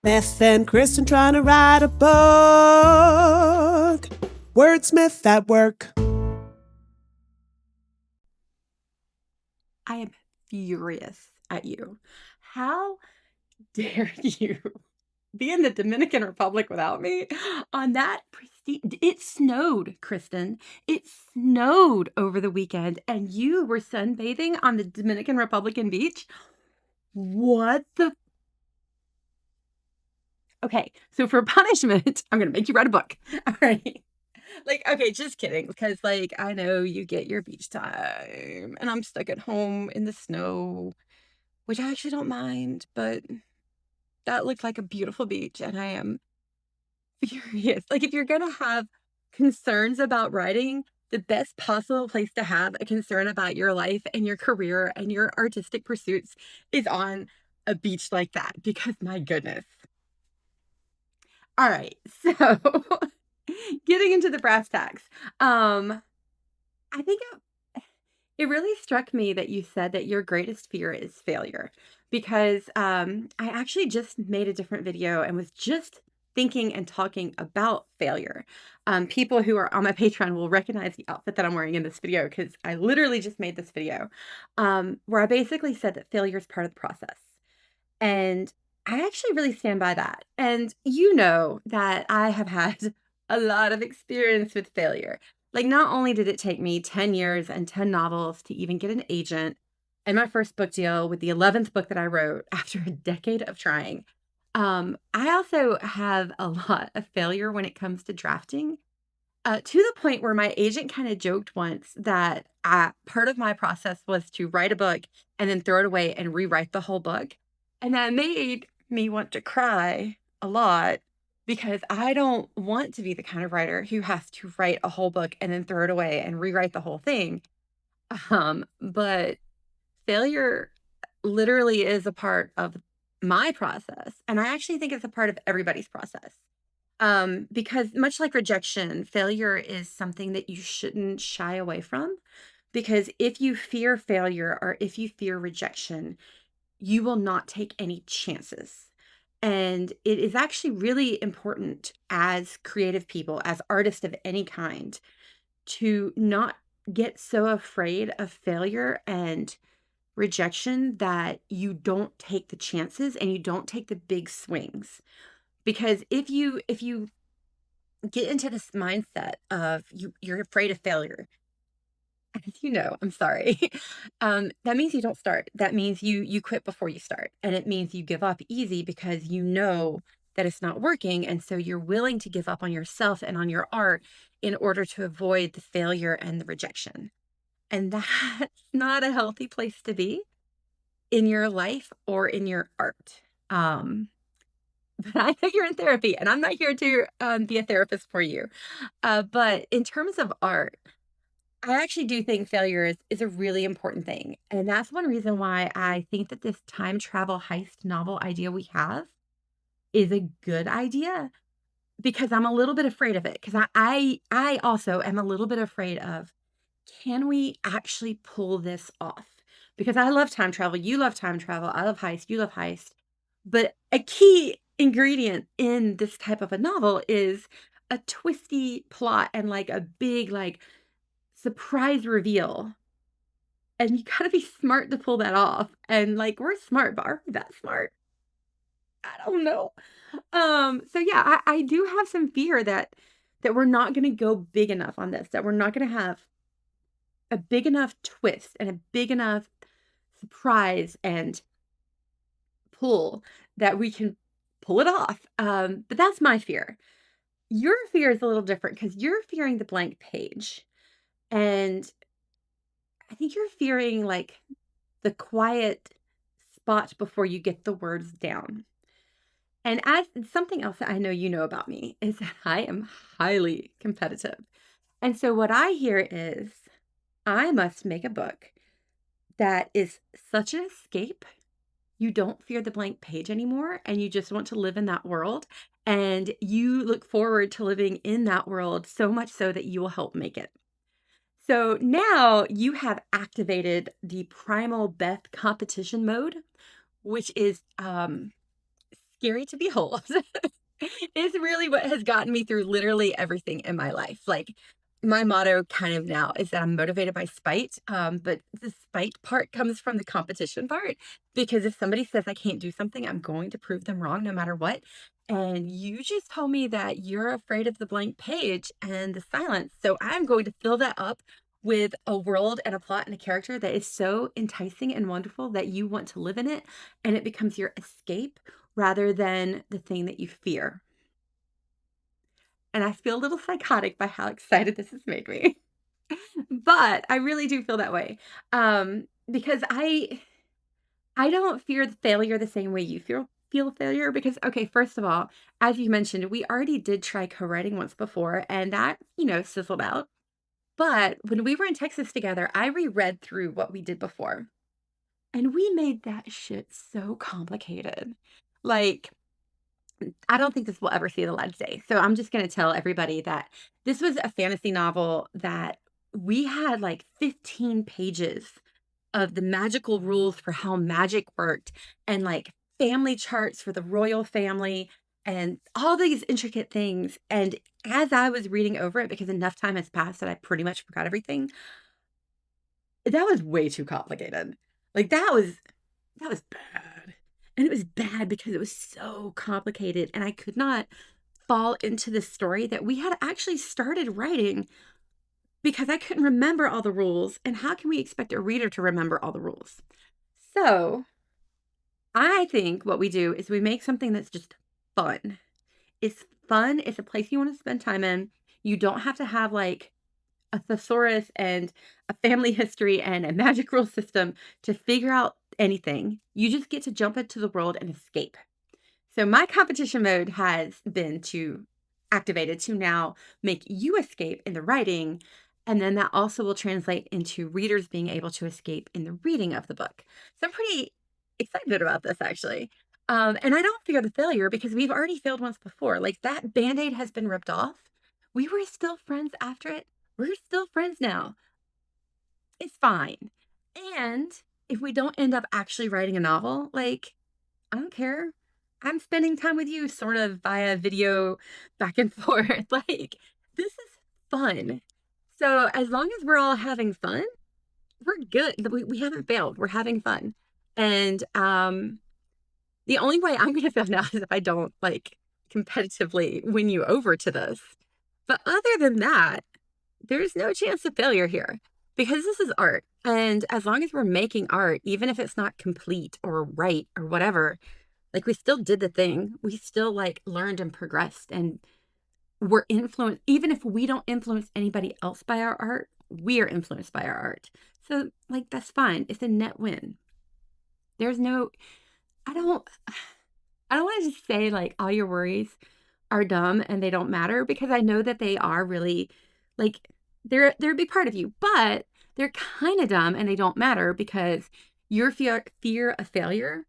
Beth and Kristen trying to write a book. Wordsmith at work. I am furious at you. How dare you be in the Dominican Republic without me on that it snowed, Kristen. It snowed over the weekend and you were sunbathing on the Dominican Republican beach? What the Okay, so for punishment, I'm gonna make you write a book. All right. Like, okay, just kidding, because like I know you get your beach time and I'm stuck at home in the snow, which I actually don't mind, but that looked like a beautiful beach and I am furious. Like, if you're gonna have concerns about writing, the best possible place to have a concern about your life and your career and your artistic pursuits is on a beach like that, because my goodness. All right, so getting into the brass tacks. I think it really struck me that you said that your greatest fear is failure because I actually just made a different video and was just thinking and talking about failure. People who are on my Patreon will recognize the outfit that I'm wearing in this video because I literally just made this video where I basically said that failure is part of the process. And I actually really stand by that. And you know that I have had a lot of experience with failure. Like, not only did it take me 10 years and 10 novels to even get an agent and my first book deal with the 11th book that I wrote after a decade of trying, I also have a lot of failure when it comes to drafting. To the point where my agent kind of joked once that part of my process was to write a book and then throw it away and rewrite the whole book. And that made me want to cry a lot because I don't want to be the kind of writer who has to write a whole book and then throw it away and rewrite the whole thing. But failure literally is a part of my process. And I actually think it's a part of everybody's process. Because much like rejection, failure is something that you shouldn't shy away from. Because if you fear failure or if you fear rejection, you will not take any chances. And it is actually really important as creative people, as artists of any kind, to not get so afraid of failure and rejection that you don't take the chances and you don't take the big swings. Because if you get into this mindset of you're afraid of failure, as you know, I'm sorry. That means you don't start. That means you quit before you start. And it means you give up easy because you know that it's not working. And so you're willing to give up on yourself and on your art in order to avoid the failure and the rejection. And that's not a healthy place to be in your life or in your art. Um, but I know you're in therapy, and I'm not here to be a therapist for you. But in terms of art, I actually do think failure is a really important thing. And that's one reason why I think that this time travel heist novel idea we have is a good idea because I'm a little bit afraid of it. Because I also am a little bit afraid of, can we actually pull this off? Because I love time travel. You love time travel. I love heist. You love heist. But a key ingredient in this type of a novel is a twisty plot and like a big like surprise reveal. And you gotta be smart to pull that off. And like we're smart, but are we that smart? I don't know. So yeah, I do have some fear that we're not gonna go big enough on this, that we're not gonna have a big enough twist and a big enough surprise and pull that we can pull it off. But that's my fear. Your fear is a little different because you're fearing the blank page. And I think you're fearing like the quiet spot before you get the words down. And as something else that I know you know about me is that I am highly competitive. And so what I hear is I must make a book that is such an escape. You don't fear the blank page anymore, and you just want to live in that world. And you look forward to living in that world so much so that you will help make it. So now you have activated the primal Beth competition mode, which is scary to behold. Is really what has gotten me through literally everything in my life. Like, my motto kind of now is that I'm motivated by spite, but the spite part comes from the competition part, because if somebody says I can't do something, I'm going to prove them wrong no matter what. And you just told me that you're afraid of the blank page and the silence. So I'm going to fill that up with a world and a plot and a character that is so enticing and wonderful that you want to live in it, and it becomes your escape rather than the thing that you fear. And I feel a little psychotic by how excited this has made me. But I really do feel that way. Because I don't fear the failure the same way you feel failure, because okay, first of all, as you mentioned, we already did try co-writing once before, and that, sizzled out. But when we were in Texas together, I reread through what we did before, and we made that shit so complicated. Like, I don't think this will ever see the light of day. So I'm just going to tell everybody that this was a fantasy novel that we had like 15 pages of the magical rules for how magic worked, and like family charts for the royal family and all these intricate things. And as I was reading over it, because enough time has passed that I pretty much forgot everything, that was way too complicated. Like, that was bad. And it was bad because it was so complicated, and I could not fall into the story that we had actually started writing because I couldn't remember all the rules. And how can we expect a reader to remember all the rules? So I think what we do is we make something that's just fun. It's fun. It's a place you want to spend time in. You don't have to have like a thesaurus and a family history and a magic rule system to figure out anything. You just get to jump into the world and escape. So my competition mode has been to activated to now make you escape in the writing. And then that also will translate into readers being able to escape in the reading of the book. So I'm pretty excited about this, actually. And I don't fear the failure because we've already failed once before. Like, that band-aid has been ripped off. We were still friends after it. We're still friends now. It's fine. And if we don't end up actually writing a novel, like, I don't care. I'm spending time with you sort of via video back and forth. Like, this is fun. So as long as we're all having fun, we're good. We haven't failed. We're having fun. And the only way I'm going to fail now is if I don't like competitively win you over to this. But other than that, there's no chance of failure here because this is art. And as long as we're making art, even if it's not complete or right or whatever, like, we still did the thing. We still like learned and progressed, and we're influenced. Even if we don't influence anybody else by our art, we are influenced by our art. So like, that's fine. It's a net win. There's no, I don't, I don't want to just say like all your worries are dumb and they don't matter, because I know that they are really like, they're a big part of you, but they're kind of dumb and they don't matter because your fear of failure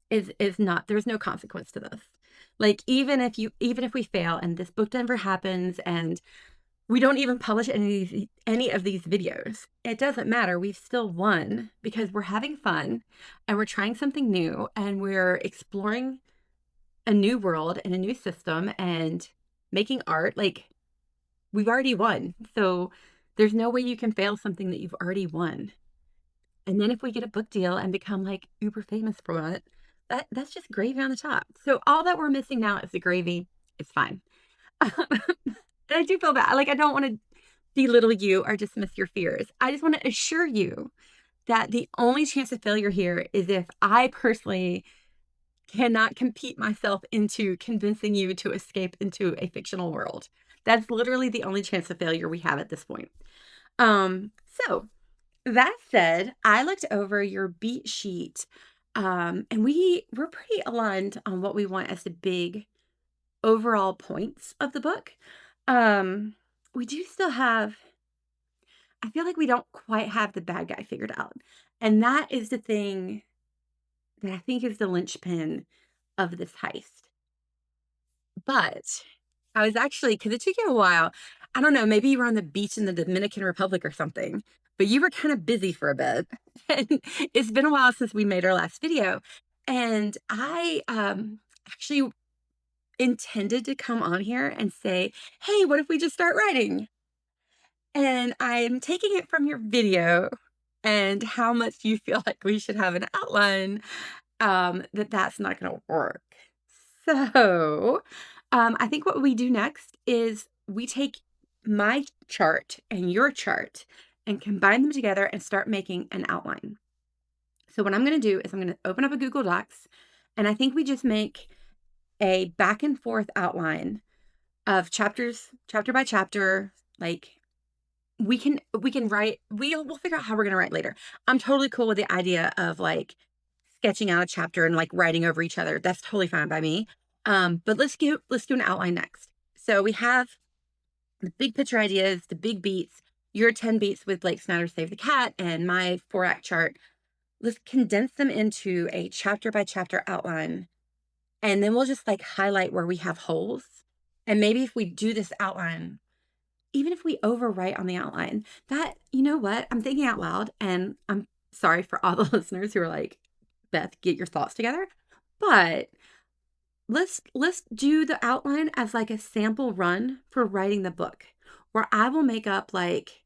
is not, there's no consequence to this. Like, even if we fail and this book never happens and we don't even publish any of these videos, it doesn't matter. We've still won because we're having fun and we're trying something new and we're exploring a new world and a new system and making art. Like, we've already won. So there's no way you can fail something that you've already won. And then if we get a book deal and become like uber famous from it, that's just gravy on the top. So all that we're missing now is the gravy. It's fine. And I do feel bad. Like, I don't want to belittle you or dismiss your fears. I just want to assure you that the only chance of failure here is if I personally cannot compete myself into convincing you to escape into a fictional world. That's literally the only chance of failure we have at this point. So that said, I looked over your beat sheet, and we're pretty aligned on what we want as the big overall points of the book. We do still have, I feel like we don't quite have the bad guy figured out. And that is the thing that I think is the linchpin of this heist. But I was actually, because it took you a while, I don't know, maybe you were on the beach in the Dominican Republic or something, but you were kind of busy for a bit. And it's been a while since we made our last video. And I actually intended to come on here and say, hey, what if we just start writing? And I'm taking it from your video and how much you feel like we should have an outline, that's not going to work. So I think what we do next is we take my chart and your chart and combine them together and start making an outline. So what I'm going to do is I'm going to open up a Google Docs, and I think we just make a back and forth outline of chapters, chapter by chapter. Like we can write, we'll figure out how we're going to write later. I'm totally cool with the idea of like sketching out a chapter and like writing over each other. That's totally fine by me. But let's do an outline next. So we have the big picture ideas, the big beats, your 10 beats with Blake Snyder's Save the Cat and my 4-act chart. Let's condense them into a chapter by chapter outline. And then we'll just like highlight where we have holes. And maybe if we do this outline, even if we overwrite on the outline, that, you know what? I'm thinking out loud, and I'm sorry for all the listeners who are like, Beth, get your thoughts together. But let's do the outline as like a sample run for writing the book, where I will make up like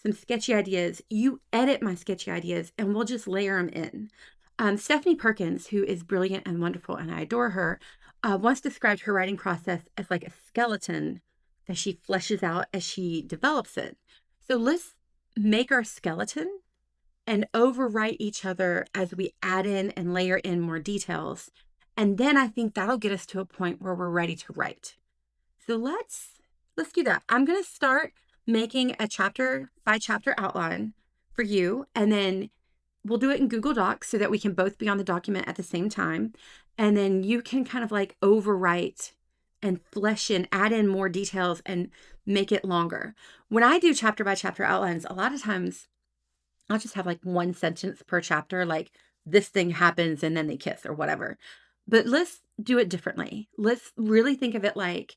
some sketchy ideas. You edit my sketchy ideas, and we'll just layer them in. Stephanie Perkins, who is brilliant and wonderful, and I adore her, once described her writing process as like a skeleton that she fleshes out as she develops it. So let's make our skeleton and overwrite each other as we add in and layer in more details. And then I think that'll get us to a point where we're ready to write. So let's do that. I'm going to start making a chapter by chapter outline for you, and then we'll do it in Google Docs so that we can both be on the document at the same time. And then you can kind of like overwrite and flesh in, add in more details and make it longer. When I do chapter by chapter outlines, a lot of times I'll just have like one sentence per chapter, like this thing happens and then they kiss or whatever. But let's do it differently. Let's really think of it like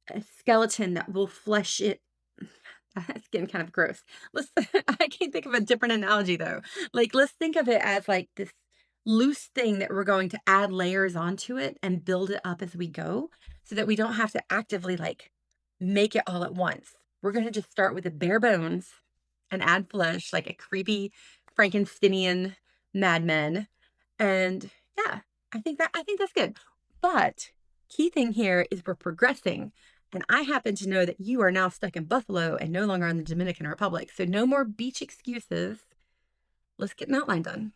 a skeleton that will flesh it. That's getting kind of gross. Let's I can't think of a different analogy though. Like let's think of it as like this loose thing that we're going to add layers onto it and build it up as we go so that we don't have to actively like make it all at once. We're going to just start with the bare bones and add flesh like a creepy Frankensteinian madman. And yeah, I think that's good. But key thing here is we're progressing. And I happen to know that you are now stuck in Buffalo and no longer in the Dominican Republic. So no more beach excuses. Let's get an outline done.